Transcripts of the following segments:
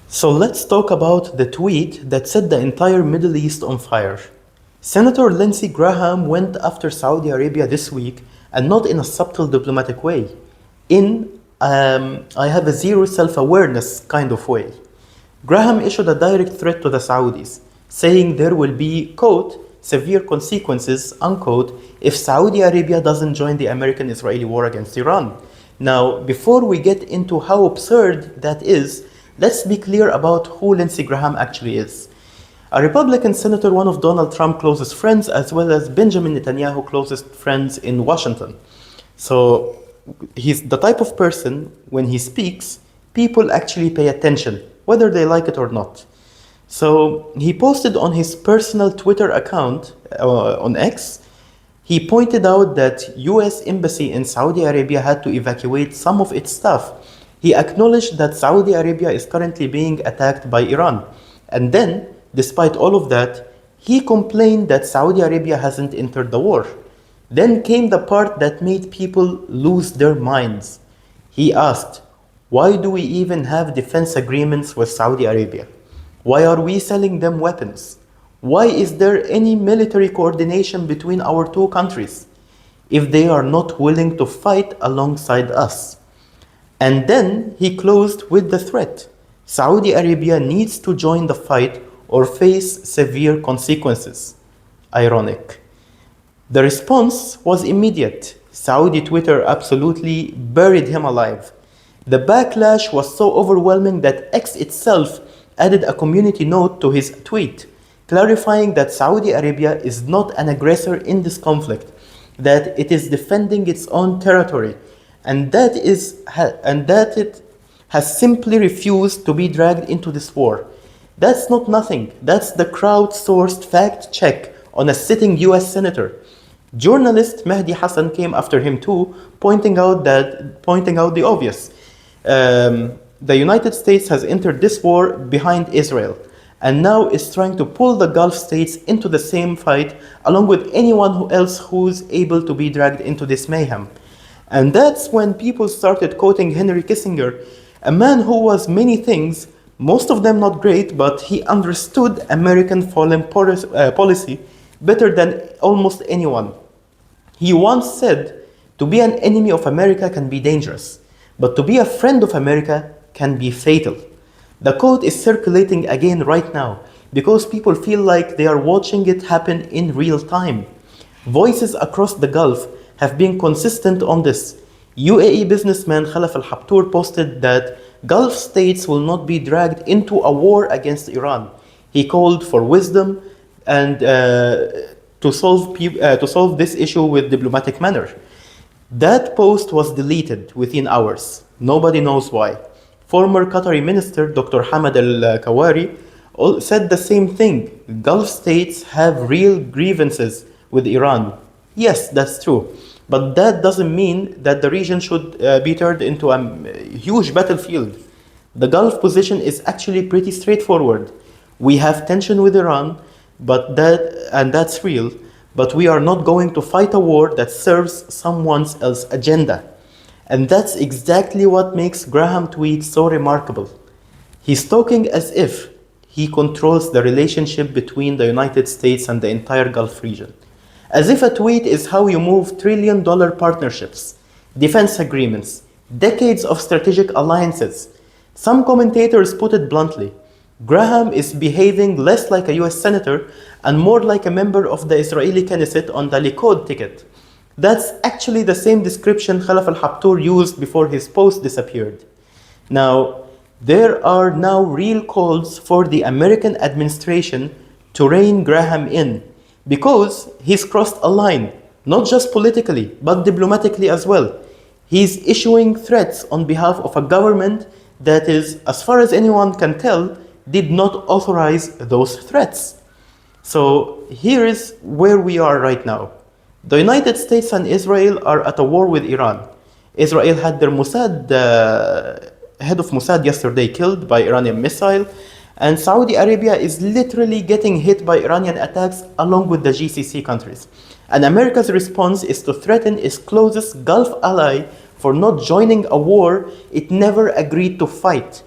So let's talk about the tweet that set the entire Middle East on fire. Senator Lindsey Graham went after Saudi Arabia this week, and not in a subtle diplomatic way, in I have a zero self-awareness kind of way. Graham issued a direct threat to the Saudis, saying there will be, quote, severe consequences, unquote, if Saudi Arabia doesn't join the American-Israeli war against Iran. Now, before we get into how absurd that is, let's be clear about who Lindsey Graham actually is. A Republican senator, one of Donald Trump's closest friends, as well as Benjamin Netanyahu's closest friends in Washington. So he's the type of person, when he speaks, people actually pay attention, whether they like it or not. So he posted on his personal Twitter account on X, he pointed out that US embassy in Saudi Arabia had to evacuate some of its staff. He acknowledged that Saudi Arabia is currently being attacked by Iran. And then, despite all of that, he complained that Saudi Arabia hasn't entered the war. Then came the part that made people lose their minds. He asked, why do we even have defense agreements with Saudi Arabia? Why are we selling them weapons? Why is there any military coordination between our two countries if they are not willing to fight alongside us? And then he closed with the threat. Saudi Arabia needs to join the fight or face severe consequences. Ironic. The response was immediate. Saudi Twitter absolutely buried him alive. The backlash was so overwhelming that X itself added a community note to his tweet, clarifying that Saudi Arabia is not an aggressor in this conflict, that it is defending its own territory, and that it has simply refused to be dragged into this war. That's not nothing. That's the crowdsourced fact check on a sitting US senator. Journalist Mehdi Hassan came after him too, pointing out the obvious. The United States has entered this war behind Israel, and now is trying to pull the Gulf states into the same fight, along with anyone else who's able to be dragged into this mayhem. And that's when people started quoting Henry Kissinger, a man who was many things, most of them not great, but he understood American foreign policy better than almost anyone. He once said, to be an enemy of America can be dangerous, but to be a friend of America can be fatal. The quote is circulating again right now because people feel like they are watching it happen in real time. Voices across the Gulf have been consistent on this. UAE businessman Khalaf al-Habtour posted that Gulf states will not be dragged into a war against Iran. He called for wisdom and to solve this issue with diplomatic manner. That post was deleted within hours. Nobody knows why. Former Qatari minister Dr. Hamad al-Kawari said the same thing. Gulf states have real grievances with Iran. Yes, that's true. But that doesn't mean that the region should be turned into a huge battlefield. The Gulf position is actually pretty straightforward. We have tension with Iran, and that's real, but we are not going to fight a war that serves someone else's agenda. And that's exactly what makes Graham tweet so remarkable. He's talking as if he controls the relationship between the United States and the entire Gulf region. As if a tweet is how you move trillion-dollar partnerships, defense agreements, decades of strategic alliances. Some commentators put it bluntly. Graham is behaving less like a US senator and more like a member of the Israeli Knesset on the Likud ticket. That's actually the same description Khalaf al-Habtour used before his post disappeared. Now, there are now real calls for the American administration to rein Graham in because he's crossed a line, not just politically, but diplomatically as well. He's issuing threats on behalf of a government that is, as far as anyone can tell, did not authorize those threats. So here is where we are right now. The United States and Israel are at a war with Iran. Israel had their head of Mossad yesterday killed by Iranian missile, and Saudi Arabia is literally getting hit by Iranian attacks along with the GCC countries. And America's response is to threaten its closest Gulf ally for not joining a war it never agreed to fight.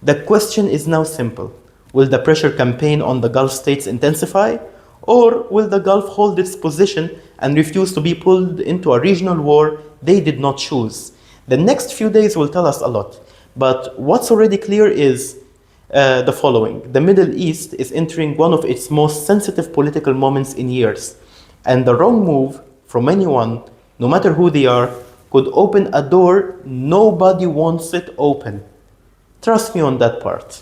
The question is now simple. Will the pressure campaign on the Gulf states intensify? Or will the Gulf hold its position and refuse to be pulled into a regional war they did not choose? The next few days will tell us a lot. But what's already clear is the following. The Middle East is entering one of its most sensitive political moments in years. And the wrong move from anyone, no matter who they are, could open a door nobody wants it open. Trust me on that part.